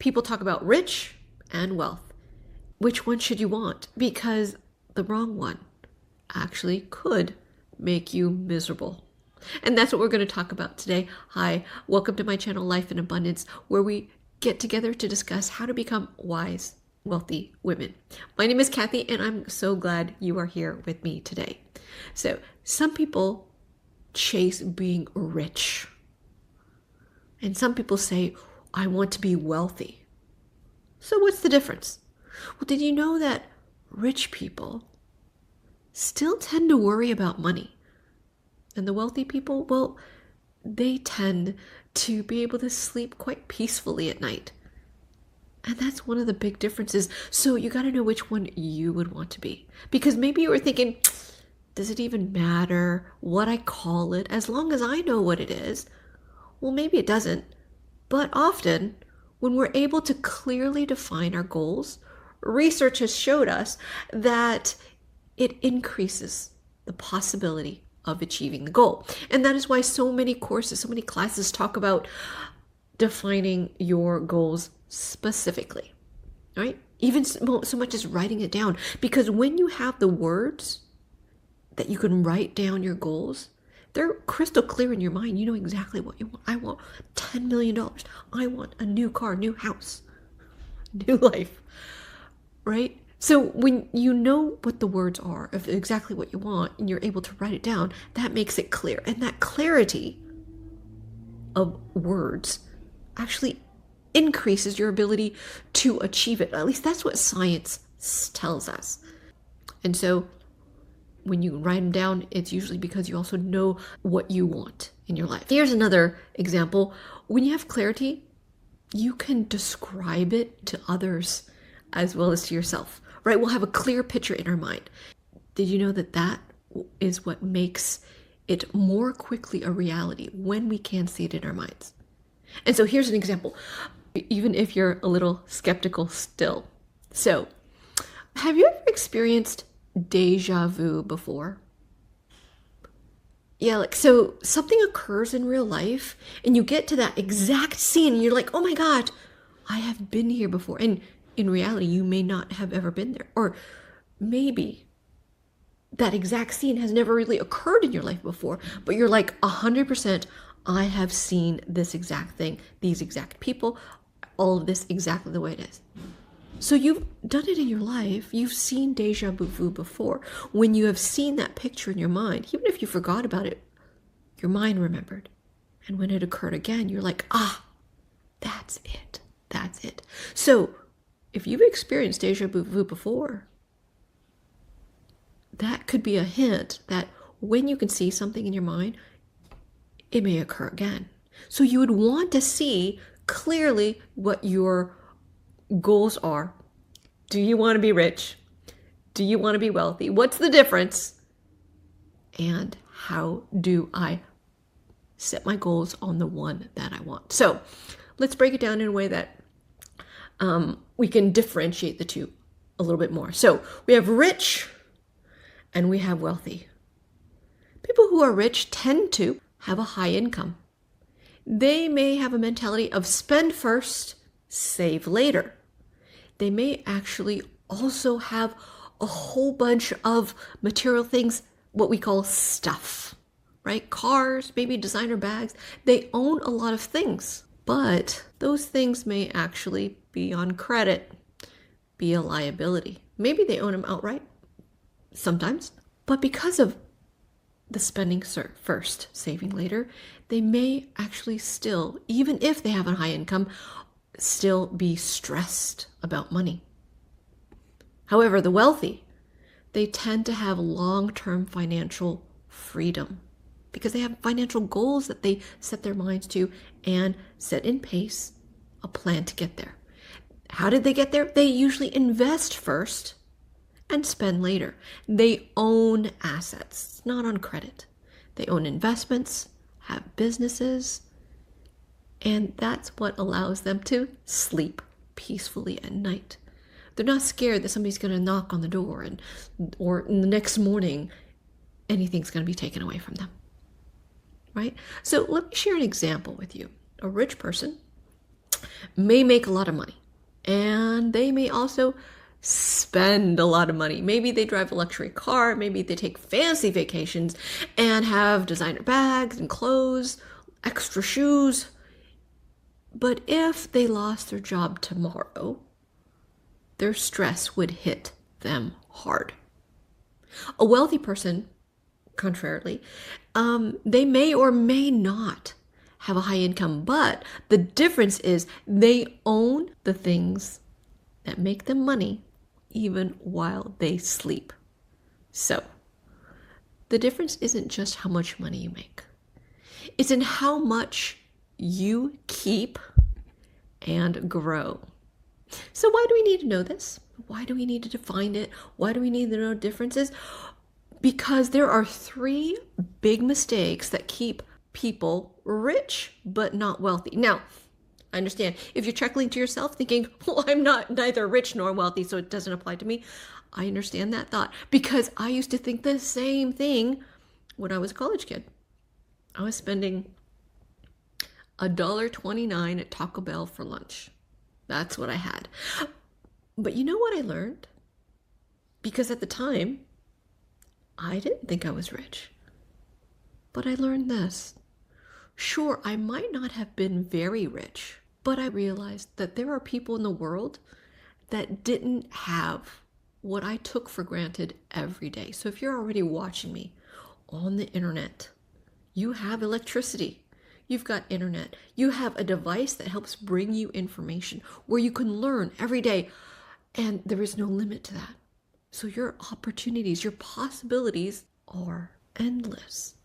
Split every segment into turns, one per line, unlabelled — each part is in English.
People talk about rich and wealth. Which one should you want? Because the wrong one actually could make you miserable. And that's what we're going to talk about today. Hi, welcome to my channel, Life in Abundance, where we get together to discuss how to become wise, wealthy women. My name is Kathy, and I'm so glad you are here with me today. So, some people chase being rich. And some people say, I want to be wealthy. So what's the difference? Well, did you know that rich people still tend to worry about money? And the wealthy people, well, they tend to be able to sleep quite peacefully at night. And that's one of the big differences. So you got to know which one you would want to be. Because maybe you were thinking, does it even matter what I call it as long as I know what it is? Well, maybe it doesn't. But often, when we're able to clearly define our goals, research has showed us that it increases the possibility of achieving the goal. And that is why so many courses, so many classes talk about defining your goals specifically, right? Even so much as writing it down. Because when you have the words that you can write down your goals, they're crystal clear in your mind. You know exactly what you want. I want $10 million. I want a new car, new house, new life, right? So when you know what the words are of exactly what you want and you're able to write it down, that makes it clear. And that clarity of words actually increases your ability to achieve it. At least that's what science tells us. And so when you write them down, it's usually because you also know what you want in your life. Here's another example. When you have clarity, you can describe it to others as well as to yourself, right? We'll have a clear picture in our mind. Did you know that that is what makes it more quickly a reality when we can see it in our minds? And so here's an example, even if you're a little skeptical still. So, have you ever experienced deja vu before? Yeah, so something occurs in real life and you get to that exact scene and you're like, oh my God, I have been here before. And in reality, you may not have ever been there. Or maybe that exact scene has never really occurred in your life before, but you're like 100%, I have seen this exact thing, these exact people, all of this exactly the way it is. So you've done it in your life. You've seen deja vu before. When you have seen that picture in your mind, even if you forgot about it, your mind remembered. And when it occurred again, you're like, that's it. That's it. So if you've experienced deja vu before, that could be a hint that when you can see something in your mind, it may occur again. So you would want to see clearly what your goals are. Do you want to be rich? Do you want to be wealthy? What's the difference? And how do I set my goals on the one that I want? So let's break it down in a way that we can differentiate the two a little bit more. So we have rich and we have wealthy. People who are rich tend to have a high income. They may have a mentality of spend first, save later. They may actually also have a whole bunch of material things, what we call stuff, right? Cars, maybe designer bags. They own a lot of things, but those things may actually be on credit, be a liability. Maybe they own them outright sometimes, but because of the spending first, saving later, they may actually still, even if they have a high income, still be stressed about money. However, the wealthy, they tend to have long-term financial freedom because they have financial goals that they set their minds to and set in pace a plan to get there. How did they get there? They usually invest first and spend later. They own assets. It's not on credit. They own investments, have businesses, and that's what allows them to sleep peacefully at night. They're not scared that somebody's going to knock on the door or the next morning anything's going to be taken away from them, right? So let me share an example with you. A rich person may make a lot of money, and they may also spend a lot of money. Maybe they drive a luxury car, maybe they take fancy vacations and have designer bags and clothes, extra shoes. But if they lost their job tomorrow, their stress would hit them hard. A wealthy person, contrarily, they may or may not have a high income, but the difference is they own the things that make them money even while they sleep. So, the difference isn't just how much money you make. It's in how much you keep and grow. So why do we need to know this? Why do we need to define it? Why do we need to know differences? Because there are 3 big mistakes that keep people rich but not wealthy. Now, I understand if you're chuckling to yourself thinking, well, I'm neither rich nor wealthy, so it doesn't apply to me. I understand that thought because I used to think the same thing when I was a college kid. I was spending $1.29 at Taco Bell for lunch. That's what I had. But you know what I learned? Because at the time, I didn't think I was rich. But I learned this. Sure, I might not have been very rich, but I realized that there are people in the world that didn't have what I took for granted every day. So if you're already watching me on the internet, you have electricity. You've got internet. You have a device that helps bring you information where you can learn every day. And there is no limit to that. So your opportunities, your possibilities are endless.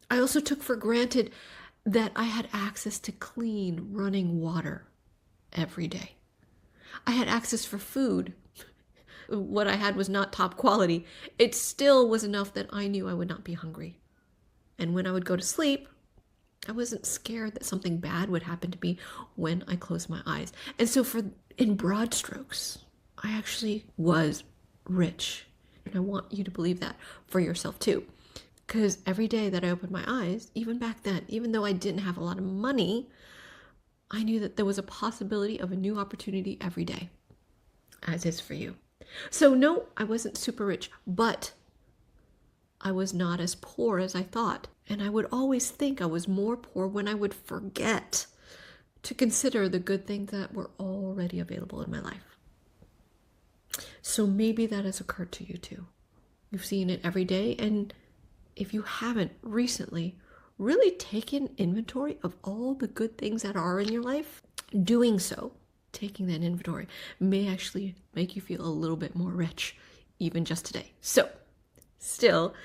I also took for granted that I had access to clean running water every day. I had access for food. What I had was not top quality. It still was enough that I knew I would not be hungry. And when I would go to sleep, I wasn't scared that something bad would happen to me when I closed my eyes. And so in broad strokes, I actually was rich. And I want you to believe that for yourself too. Because every day that I opened my eyes, even back then, even though I didn't have a lot of money, I knew that there was a possibility of a new opportunity every day, as is for you. So no, I wasn't super rich, but I was not as poor as I thought. And I would always think I was more poor when I would forget to consider the good things that were already available in my life. So maybe that has occurred to you too. You've seen it every day, and if you haven't recently really taken inventory of all the good things that are in your life, doing so, taking that inventory, may actually make you feel a little bit more rich, even just today. So, still,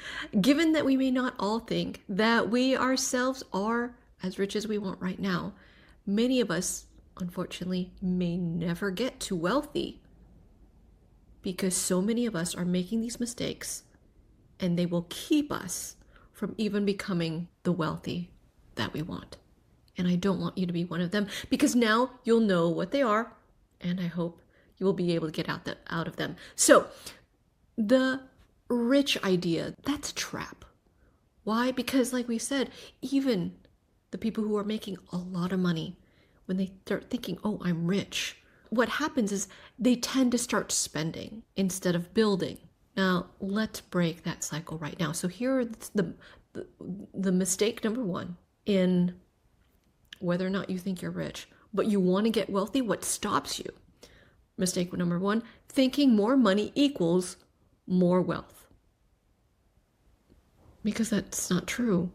given that we may not all think that we ourselves are as rich as we want right now, many of us, unfortunately, may never get too wealthy because so many of us are making these mistakes and they will keep us from even becoming the wealthy that we want. And I don't want you to be one of them because now you'll know what they are, and I hope you will be able to get out of them. So the rich idea, that's a trap. Why? Because like we said, even the people who are making a lot of money, when they start thinking, oh, I'm rich, what happens is they tend to start spending instead of building. Now, let's break that cycle right now. So here is the mistake number 1 in whether or not you think you're rich, but you want to get wealthy. What stops you? Mistake number 1, thinking more money equals more wealth. Because that's not true.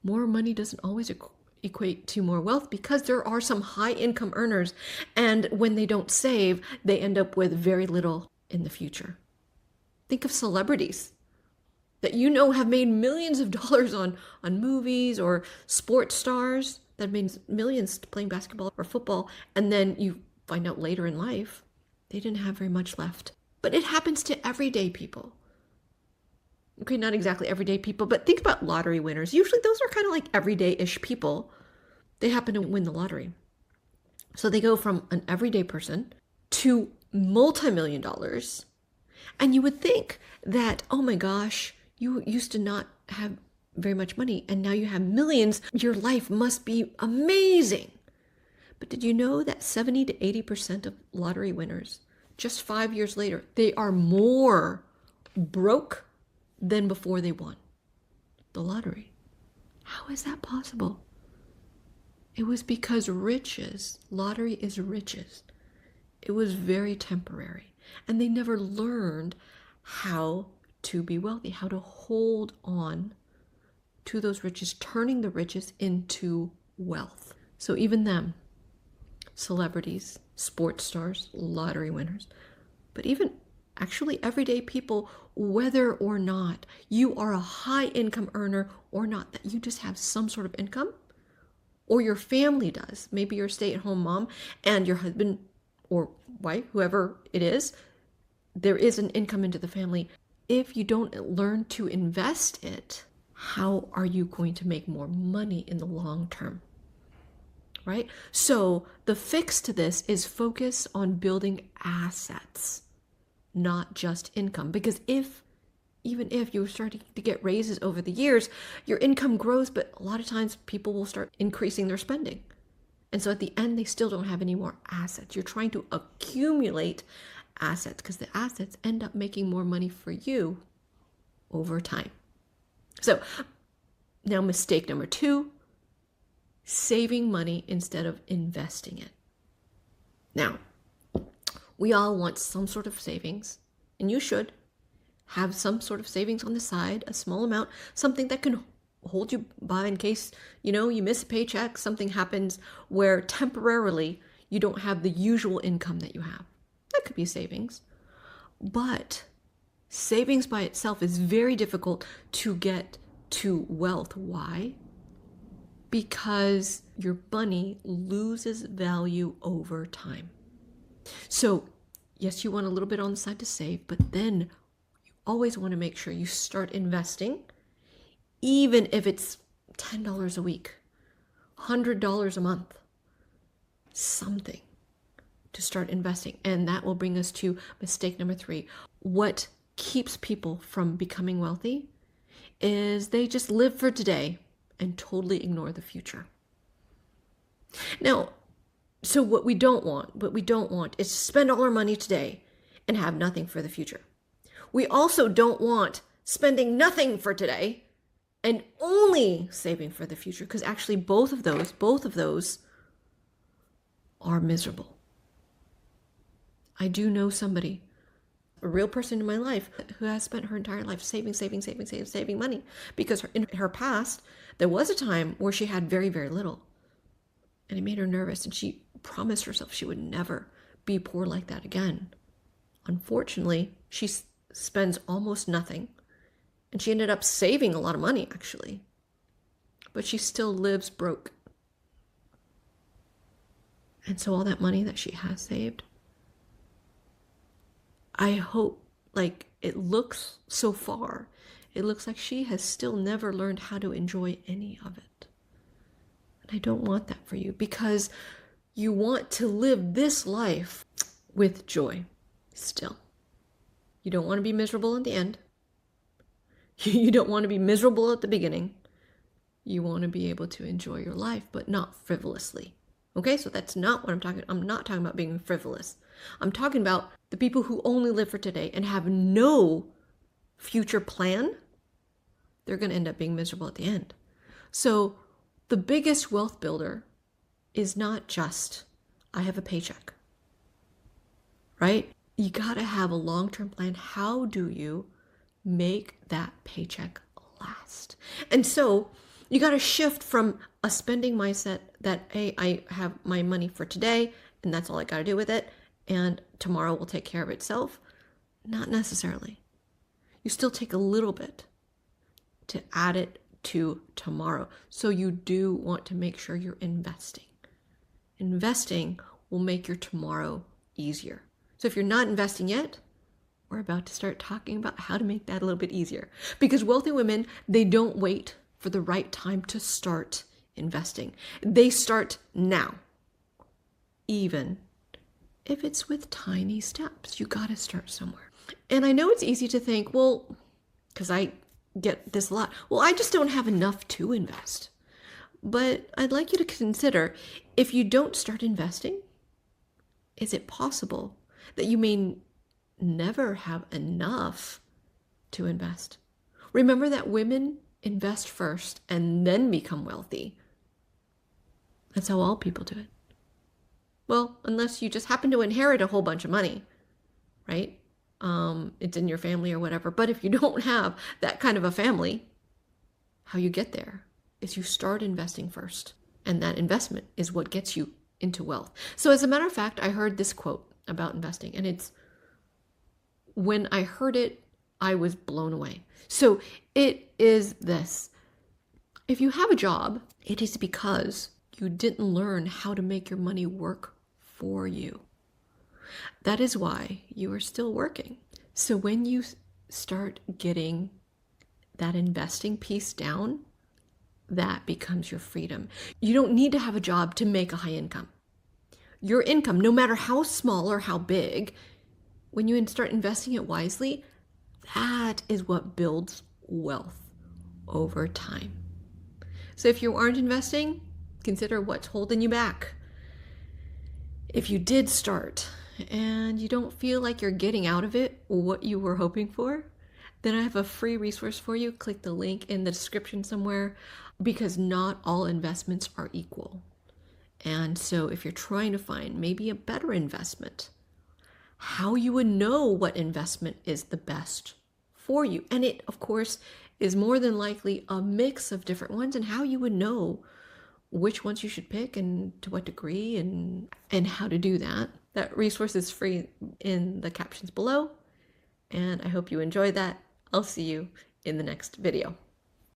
More money doesn't always equate to more wealth because there are some high income earners, and when they don't save, they end up with very little in the future. Think of celebrities that you know have made millions of dollars on movies, or sports stars that made millions playing basketball or football, and then you find out later in life they didn't have very much left. But it happens to everyday people. Okay, not exactly everyday people, but think about lottery winners. Usually those are kind of like everyday-ish people. They happen to win the lottery. So they go from an everyday person to multi-million dollars. And you would think that, oh my gosh, you used to not have very much money and now you have millions. Your life must be amazing. But did you know that 70 to 80% of lottery winners, just 5 years later, they are more broke than before they won the lottery? How is that possible? It was because riches, lottery is riches. It was very temporary. And they never learned how to be wealthy, how to hold on to those riches, turning the riches into wealth. So even them, celebrities, sports stars, lottery winners, but even actually everyday people, whether or not you are a high income earner or not, that you just have some sort of income, or your family does. Maybe you're a stay-at-home mom and your husband or wife, whoever it is, there is an income into the family. If you don't learn to invest it, how are you going to make more money in the long term? Right? So the fix to this is focus on building assets, not just income. Because even if you're starting to get raises over the years, your income grows, but a lot of times people will start increasing their spending. And so at the end, they still don't have any more assets. You're trying to accumulate assets because the assets end up making more money for you over time. So now mistake number 2, saving money instead of investing it. Now, we all want some sort of savings, and you should have some sort of savings on the side, a small amount, something that can hold you by in case, you miss a paycheck, something happens where temporarily you don't have the usual income that you have. That could be savings. But savings by itself is very difficult to get to wealth. Why? Because your money loses value over time. So yes, you want a little bit on the side to save, but then you always want to make sure you start investing, even if it's $10 a week, $100 a month, something to start investing. And that will bring us to mistake number 3. What keeps people from becoming wealthy is they just live for today and totally ignore the future. Now, so what we don't want is to spend all our money today and have nothing for the future. We also don't want spending nothing for today and only saving for the future, because actually both of those are miserable. I do know somebody, a real person in my life, who has spent her entire life saving money, because in her past, there was a time where she had very, very little. And it made her nervous, and she promised herself she would never be poor like that again. Unfortunately, she spends almost nothing, and she ended up saving a lot of money, actually. But she still lives broke. And so all that money that she has saved, I hope, it looks so far, it looks like she has still never learned how to enjoy any of it. And I don't want that for you, because you want to live this life with joy still. You don't want to be miserable at the end. You don't want to be miserable at the beginning. You want to be able to enjoy your life, but not frivolously. Okay, so that's not what I'm talking about. I'm not talking about being frivolous. I'm talking about the people who only live for today and have no future plan. They're going to end up being miserable at the end. So the biggest wealth builder is not just, I have a paycheck, right? You got to have a long-term plan. How do you make that paycheck last? And so you got to shift from a spending mindset that, hey, I have my money for today and that's all I got to do with it, and tomorrow will take care of itself. Not necessarily. You still take a little bit to add it to tomorrow. So you do want to make sure you're investing. Investing will make your tomorrow easier. So if you're not investing yet, we're about to start talking about how to make that a little bit easier. Because wealthy women, they don't wait for the right time to start investing. They start now. Even if it's with tiny steps, you got to start somewhere. And I know it's easy to think, well, because I get this a lot. Well, I just don't have enough to invest. But I'd like you to consider, if you don't start investing, is it possible that you may never have enough to invest? Remember that women invest first and then become wealthy. That's how all people do it. Well, unless you just happen to inherit a whole bunch of money, right? It's in your family or whatever. But if you don't have that kind of a family, how you get there is you start investing first. And that investment is what gets you into wealth. So as a matter of fact, I heard this quote about investing, and when I heard it, I was blown away. So it is this: if you have a job, it is because you didn't learn how to make your money work for you. That is why you are still working. So when you start getting that investing piece down, that becomes your freedom. You don't need to have a job to make a high income. Your income, no matter how small or how big, when you start investing it wisely, that is what builds wealth over time. So if you aren't investing, consider what's holding you back. If you did start and you don't feel like you're getting out of it what you were hoping for, then I have a free resource for you. Click the link in the description somewhere, because not all investments are equal. And so if you're trying to find maybe a better investment, how you would know what investment is the best for you. And it, of course, is more than likely a mix of different ones, and how you would know which ones you should pick and to what degree and how to do that. That resource is free in the captions below. And I hope you enjoy that. I'll see you in the next video.